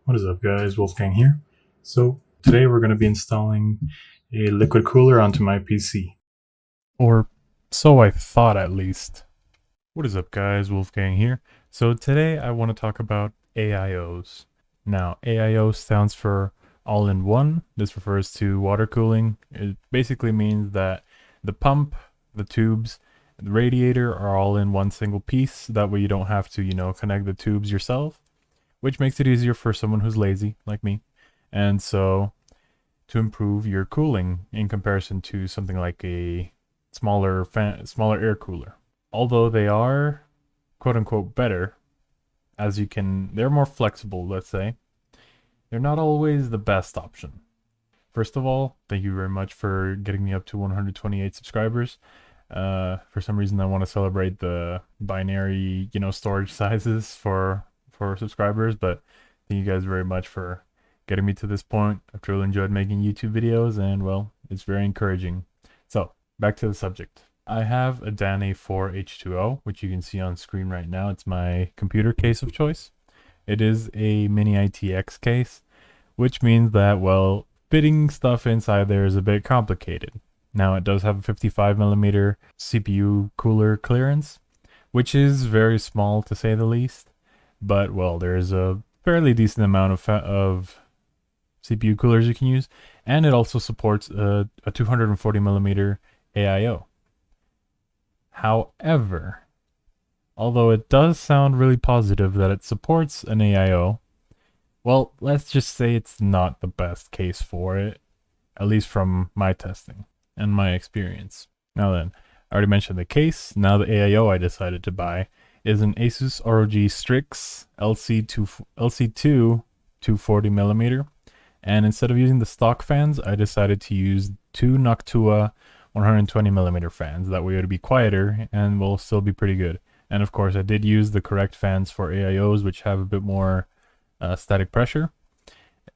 What is up, guys? Wolfgang here. So today we're going to be installing a liquid cooler onto my PC. Or so I thought, at least. What is up, guys? Wolfgang here. So today I want to talk about AIOs. Now, AIO stands for all-in-one. This refers to water cooling. It basically means that the pump, the tubes, the radiator are all in one single piece. That way you don't have to, connect the tubes yourself, which makes it easier for someone who's lazy like me. And so to improve your cooling in comparison to something like a smaller air cooler. Although they are quote unquote better, they're more flexible, let's say. They're not always the best option. First of all, thank you very much for getting me up to 128 subscribers. For some reason I want to celebrate the binary, storage sizes for subscribers, but thank you guys very much for getting me to this point. I've truly enjoyed making YouTube videos, and well, it's very encouraging. So back to the subject. I have a Dan A4H2O, which you can see on screen right now. It's my computer case of choice. It is a mini ITX case, which means that, well, fitting stuff inside there is a bit complicated. Now, it does have a 55mm CPU cooler clearance, which is very small to say the least. But, well, there's a fairly decent amount of CPU coolers you can use, and it also supports a 240mm AIO. However, although it does sound really positive that it supports an AIO, well, let's just say it's not the best case for it, at least from my testing and my experience. Now then, I already mentioned the case. Now the AIO I decided to buy is an Asus ROG Strix LC2 240mm, and instead of using the stock fans, I decided to use two Noctua 120mm fans. That way it would be quieter and will still be pretty good. And of course I did use the correct fans for AIOs, which have a bit more static pressure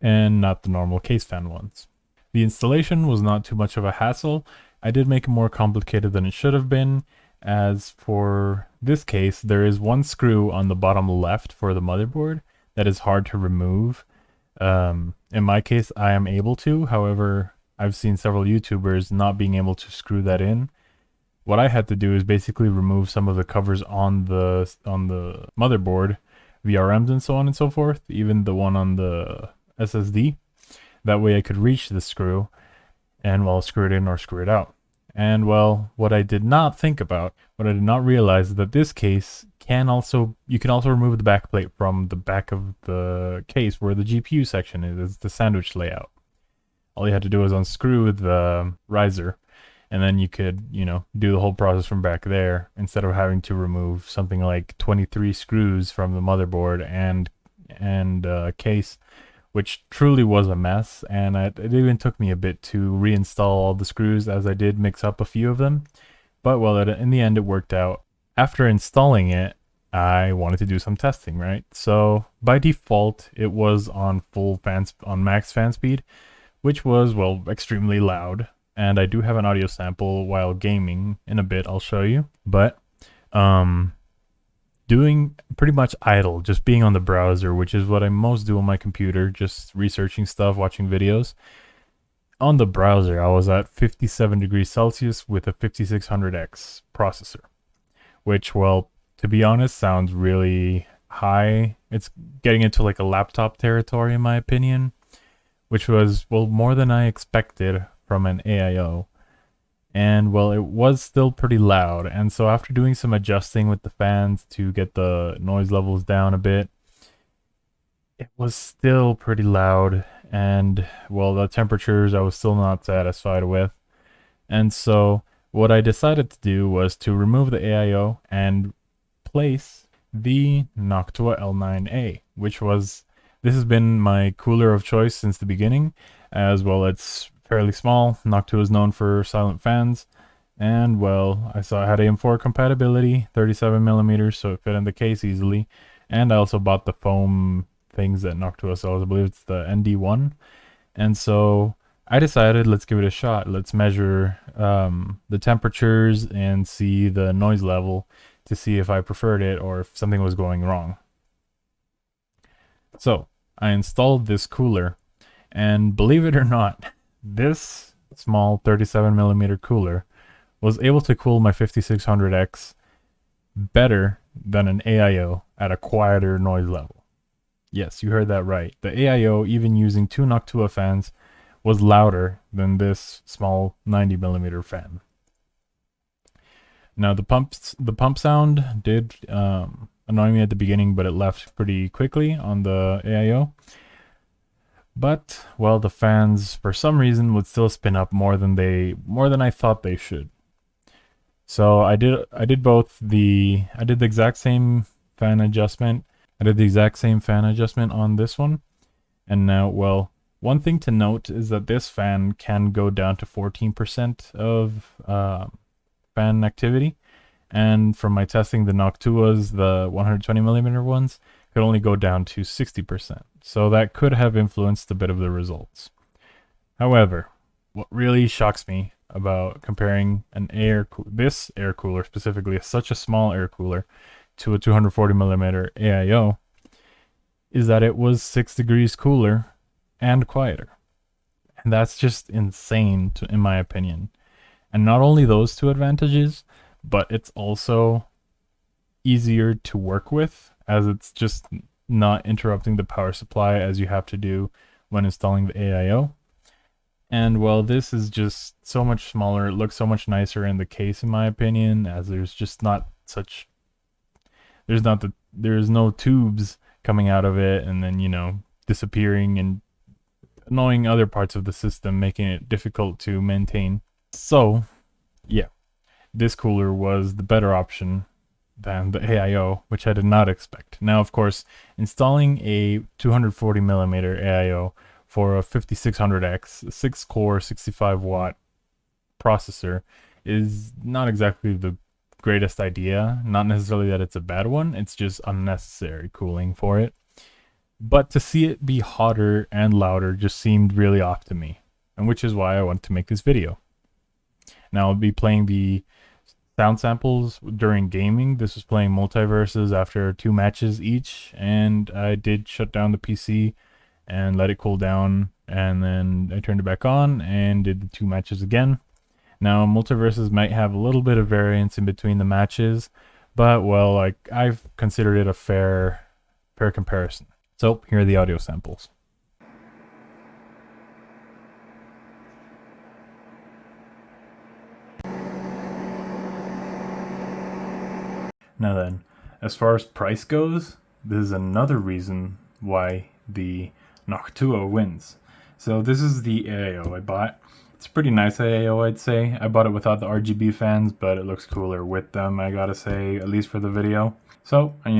and not the normal case fan ones. The installation was not too much of a hassle. I did make it more complicated than it should have been, as for this case, there is one screw on the bottom left for the motherboard that is hard to remove. In my case, I am able to. However, I've seen several YouTubers not being able to screw that in. What I had to do is basically remove some of the covers on the motherboard, VRMs and so on and so forth, even the one on the SSD. That way I could reach the screw and, well, screw it in or screw it out. And, well, what I did not think about, what I did not realize, is that this case you can also remove the backplate from the back of the case where the GPU section is the sandwich layout. All you had to do was unscrew the riser, and then you could, do the whole process from back there instead of having to remove something like 23 screws from the motherboard and case, which truly was a mess. And it even took me a bit to reinstall all the screws, as I did mix up a few of them. But, well, in the end it worked out. After installing it, I wanted to do some testing, right? So by default, it was on max fan speed, which was, well, extremely loud. And I do have an audio sample while gaming in a bit, I'll show you. But doing pretty much idle, just being on the browser, which is what I most do on my computer, just researching stuff, watching videos. On the browser, I was at 57 degrees Celsius with a 5600X processor, which, well, to be honest, sounds really high. It's getting into like a laptop territory in my opinion, which was, well, more than I expected from an AIO. And, well, it was still pretty loud. And so after doing some adjusting with the fans to get the noise levels down a bit, it was still pretty loud. And, well, the temperatures I was still not satisfied with. And so what I decided to do was to remove the AIO and place the Noctua L9A, this has been my cooler of choice since the beginning, as well. It's fairly small. Noctua is known for silent fans, and, well, I saw it had AM4 compatibility, 37mm, so it fit in the case easily. And I also bought the foam things that Noctua sells. I believe it's the ND1. And so I decided, let's give it a shot. Let's measure the temperatures and see the noise level to see if I preferred it or if something was going wrong. So I installed this cooler, and believe it or not, this small 37mm cooler was able to cool my 5600X better than an AIO at a quieter noise level. Yes, you heard that right. The AIO, even using two Noctua fans, was louder than this small 90mm fan. Now the pump sound did annoy me at the beginning, but it left pretty quickly on the AIO. But well, the fans for some reason would still spin up more than I thought they should. So I did the exact same fan adjustment. I did the exact same fan adjustment on this one. And now, well, one thing to note is that this fan can go down to 14% of fan activity. And from my testing, the Noctuas, the 120mm ones, could only go down to 60%. So that could have influenced a bit of the results. However, what really shocks me about comparing this air cooler specifically, such a small air cooler, to a 240mm AIO, is that it was 6 degrees cooler and quieter. And that's just insane in my opinion. And not only those two advantages, but it's also easier to work with, as it's just not interrupting the power supply as you have to do when installing the AIO. And well, this is just so much smaller. It looks so much nicer in the case, in my opinion, as there's no tubes coming out of it and then, disappearing and annoying other parts of the system, making it difficult to maintain. So, yeah, this cooler was the better option than the AIO, which I did not expect. Now, of course, installing a 240mm AIO for a 5600X, 6-core, 65-watt processor is not exactly the greatest idea. Not necessarily that it's a bad one, it's just unnecessary cooling for it. But to see it be hotter and louder just seemed really off to me, and which is why I wanted to make this video. Now I'll be playing the sound samples during gaming. This was playing multiverses after 2 matches each, and I did shut down the PC and let it cool down, and then I turned it back on and did the 2 matches again. Now multiverses might have a little bit of variance in between the matches, but well, I've considered it a fair comparison. So here are the audio samples. Now then, as far as price goes, this is another reason why the Noctua wins. So this is the AIO I bought. It's a pretty nice AIO, I'd say. I bought it without the RGB fans, but it looks cooler with them, I gotta say, at least for the video. So, I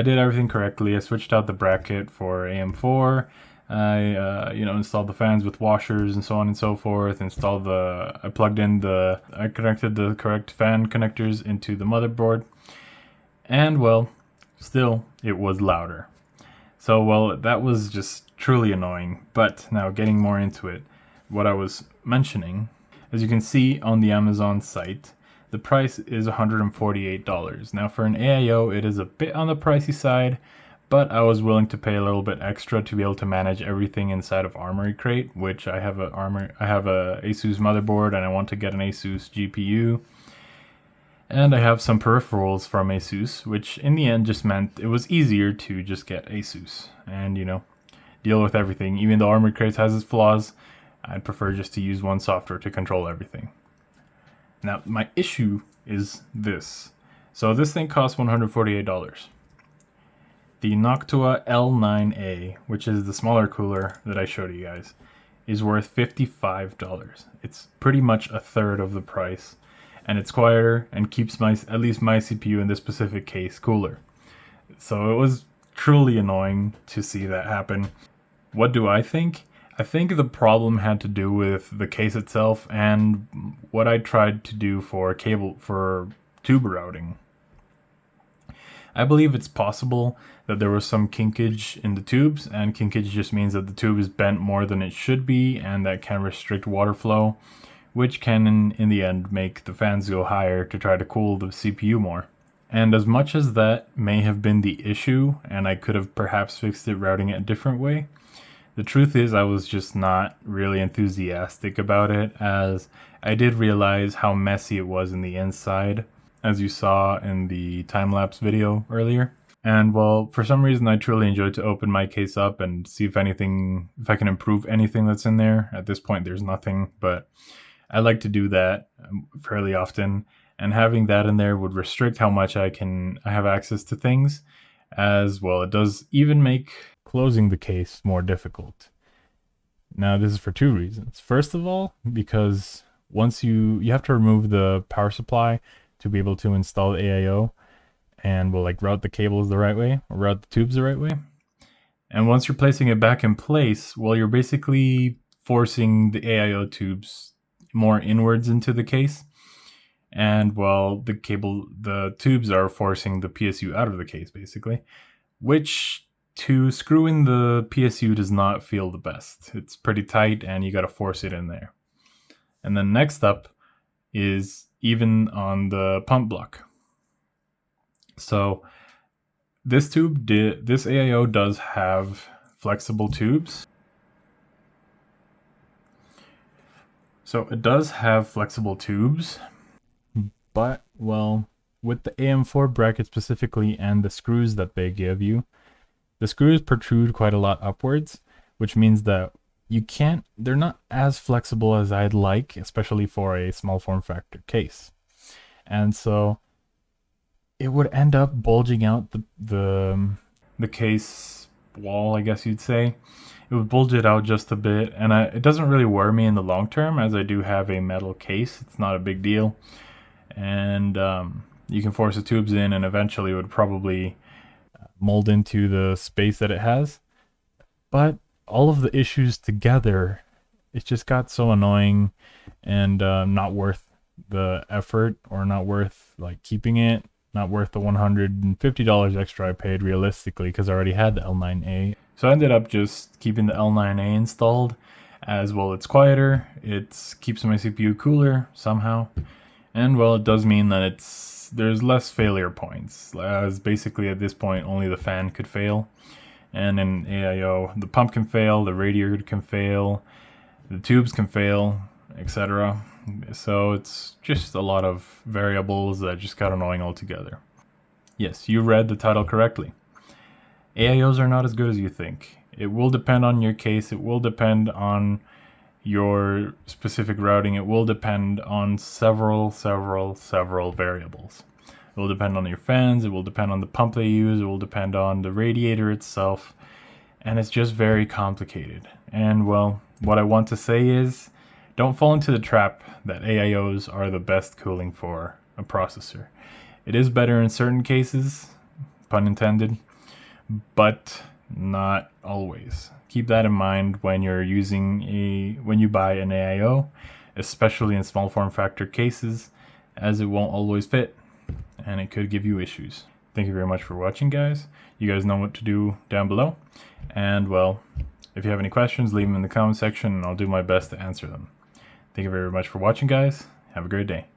did everything correctly. I switched out the bracket for AM4. I installed the fans with washers and so on and so forth. I connected the correct fan connectors into the motherboard. And well, still, it was louder. So, well, that was just truly annoying. But now getting more into it, what I was mentioning, as you can see on the Amazon site, the price is $148. Now for an AIO, it is a bit on the pricey side, but I was willing to pay a little bit extra to be able to manage everything inside of Armory Crate, which I have a ASUS motherboard and I want to get an ASUS GPU. And I have some peripherals from ASUS, which in the end just meant it was easier to just get ASUS and, deal with everything. Even though Armory Crate has its flaws, I'd prefer just to use one software to control everything. Now, my issue is this. So this thing costs $148. The Noctua L9A, which is the smaller cooler that I showed you guys, is worth $55. It's pretty much a third of the price, and it's quieter and keeps at least my CPU in this specific case cooler. So it was truly annoying to see that happen. What do I think? I think the problem had to do with the case itself and what I tried to do for tube routing. I believe it's possible that there was some kinkage in the tubes, and kinkage just means that the tube is bent more than it should be, and that can restrict water flow, which can in the end make the fans go higher to try to cool the CPU more. And as much as that may have been the issue, and I could have perhaps fixed it routing it a different way, the truth is I was just not really enthusiastic about it, as I did realize how messy it was in the inside, as you saw in the time-lapse video earlier. And well, for some reason I truly enjoyed to open my case up and see if I can improve anything that's in there. At this point there's nothing, but I like to do that fairly often, and having that in there would restrict how much I have access to things, as well it does even make closing the case more difficult. Now this is for two reasons. First of all, because once you have to remove the power supply to be able to install the AIO, and we'll like route the cables the right way, or route the tubes the right way. And once you're placing it back in place, well, you're basically forcing the AIO tubes more inwards into the case. And well, the tubes are forcing the PSU out of the case basically, which to screw in the PSU does not feel the best. It's pretty tight and you got to force it in there. And then next up is even on the pump block. So this AIO does have flexible tubes. So it does have flexible tubes, but well, with the AM4 bracket specifically and the screws that they give you, the screws protrude quite a lot upwards, which means that they're not as flexible as I'd like, especially for a small form factor case. And so it would end up bulging out the case wall, I guess you'd say. It would bulge it out just a bit, and it doesn't really worry me in the long term, as I do have a metal case. It's not a big deal, and you can force the tubes in, and eventually it would probably mold into the space that it has. But all of the issues together, it just got so annoying and not worth the effort, or not worth like keeping it. Not worth the $150 extra I paid realistically, because I already had the L9A. So I ended up just keeping the L9A installed, as well it's quieter, it keeps my CPU cooler somehow, and well, it does mean that there's less failure points, as basically at this point only the fan could fail. And in AIO, the pump can fail, the radiator can fail, the tubes can fail, etc. So it's just a lot of variables that just got annoying altogether. Yes, you read the title correctly. AIOs are not as good as you think. It will depend on your case, it will depend on your specific routing, it will depend on several variables. It will depend on your fans, it will depend on the pump they use, it will depend on the radiator itself, and it's just very complicated. And well, what I want to say is, don't fall into the trap that AIOs are the best cooling for a processor. It is better in certain cases, pun intended, but not always. Keep that in mind when you buy an AIO, especially in small form factor cases, as it won't always fit and it could give you issues. Thank you very much for watching, guys. You guys know what to do down below, and well, if you have any questions, leave them in the comment section and I'll do my best to answer them. Thank you very much for watching, guys. Have a great day.